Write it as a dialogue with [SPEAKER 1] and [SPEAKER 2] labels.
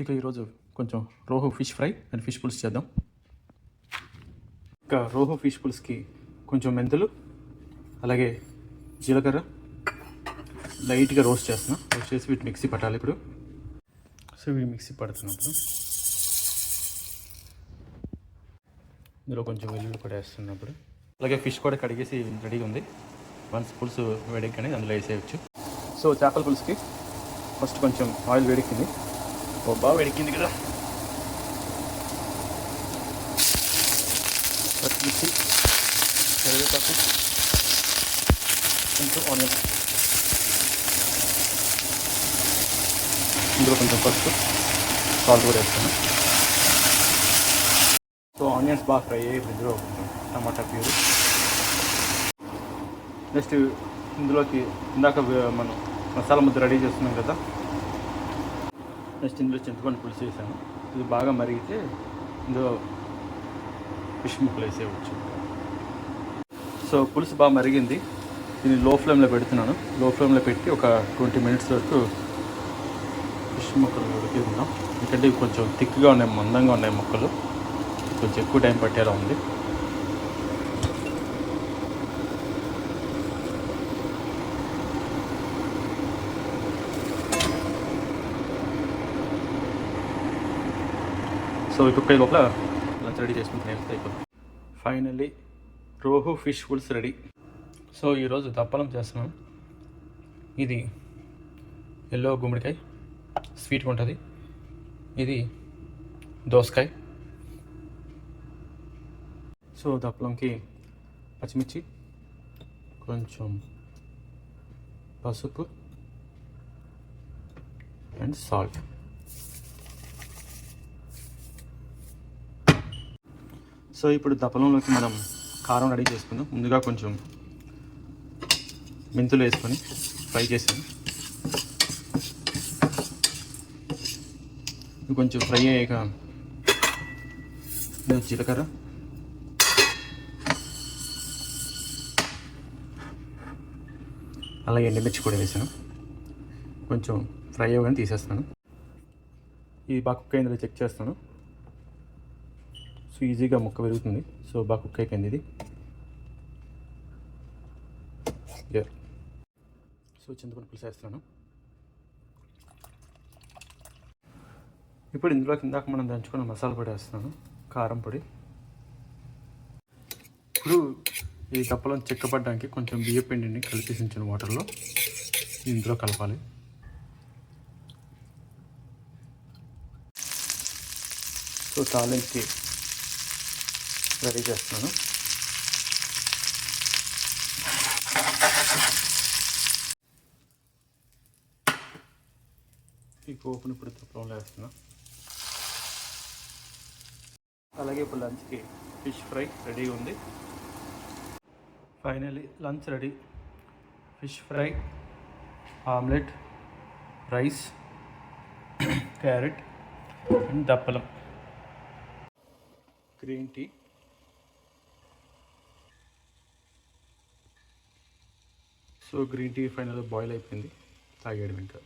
[SPEAKER 1] ఇక ఈరోజు కొంచెం rohu fish fry and fish పులుసు చేద్దాం. ఇక రోహు ఫిష్ పులుసుకి కొంచెం మెంతులు, అలాగే జీలకర్ర లైట్గా రోస్ట్ చేస్తున్నా. రోస్ట్ చేసి వీటి మిక్సీ పట్టాలి ఇప్పుడు. సో ఇవి మిక్సీ పడుతున్నప్పుడు ఇందులో కొంచెం వెల్లుల్లి కూడా వేస్తున్నప్పుడు, అలాగే ఫిష్ కూడా కడిగేసి రెడీగా ఉంది. వన్స్ పులుసు వేడెక్కని అందులో వేసేయచ్చు. సో చేపల పులుసుకి ఫస్ట్ కొంచెం ఆయిల్ వేడెక్కింది, బాగా వేడెక్కింది కదా. పచ్చిమిర్చి, కరివేపాకు, కొంచెం ఆనియన్, ఇందులో కొంచెం పసుపు, సాల్ట్ కూడా వేస్తాను. సో ఆనియన్స్ బాగా ఫ్రై అయ్యి ఇందులో కొంచెం టమాటా ప్యూరీ. నెక్స్ట్ ఇందులోకి ఇందాక మనం మసాలా ముద్ద రెడీ చేస్తున్నాం కదా, నెక్స్ట్ ఇందులో చింతపండు పులుసు వేసాను. ఇది బాగా మరిగితే ఇందులో ఫిష్ ముక్కలు వేసేయవచ్చు. సో పులుసు బాగా మరిగింది. దీన్ని లో ఫ్లేమ్లో పెడుతున్నాను. లో ఫ్లేమ్లో పెట్టి ఒక 20 minutes వరకు ఫిష్ ముక్కలు ఉడికిద్దాం. ఎందుకంటే ఇవి కొంచెం థిక్గా ఉన్నాయి, మందంగా ఉన్నాయి ముక్కలు, కొంచెం ఎక్కువ టైం పట్టేలా ఉంది. సో ఈ కుక్క లోపల లంచ్ రెడీ చేసుకుంటే అయిపోతుంది. ఫైనల్లీ రోహు ఫిష్ పులుసు రెడీ. సో ఈరోజు దప్పలం చేస్తున్నాను. ఇది ఎల్లో గుమ్మడికాయ, స్వీట్గా ఉంటుంది. ఇది దోసకాయ. సో దప్పలంకి పచ్చిమిర్చి, కొంచెం పసుపు అండ్ సాల్ట్. సో ఇప్పుడు దప్పలంలోకి మనం కారం రెడీ చేసుకుందాం. ముందుగా కొంచెం మెంతులు వేసుకొని ఫ్రై చేసాను. కొంచెం ఫ్రై అయ్యాక జీలకర్ర, అలాగే ఎండుమిర్చి కూడా వేసాను. కొంచెం ఫ్రై అవ్వగానే తీసేస్తాను. ఇది బాగా కుక్ అయిందో చెక్ చేస్తాను. సో ఈజీగా ముక్క పెరుగుతుంది. సో బాగా కుక్ అయిపోయింది ఇది. సో చింతపండు పులుసు వేస్తున్నాను. ఇప్పుడు ఇందులోకి ఇందాక మనం దంచుకున్న మసాలా పొడి వేస్తున్నాను, కారం పొడి. ఇప్పుడు ఈ దప్పలం చెక్కపడడానికి కొంచెం బియ్య పిండిని కలిపేసి ఉంచిన వాటర్లో ఇందులో కలపాలి. సో తాలింపుకి రెడీ చేస్తున్నాను. ఈ పోపుని ఇప్పుడు దప్పలంలో వేస్తున్నా. అలాగే ఇప్పుడు లంచ్కి ఫిష్ ఫ్రై రెడీగా ఉంది. Finally lunch ready. Fish fry, omelette, rice, carrot and దప్పలం, green tea. So green tea ఫైనల్గా బాయిల్ అయిపోయింది, తాగేయడం ఇంకా.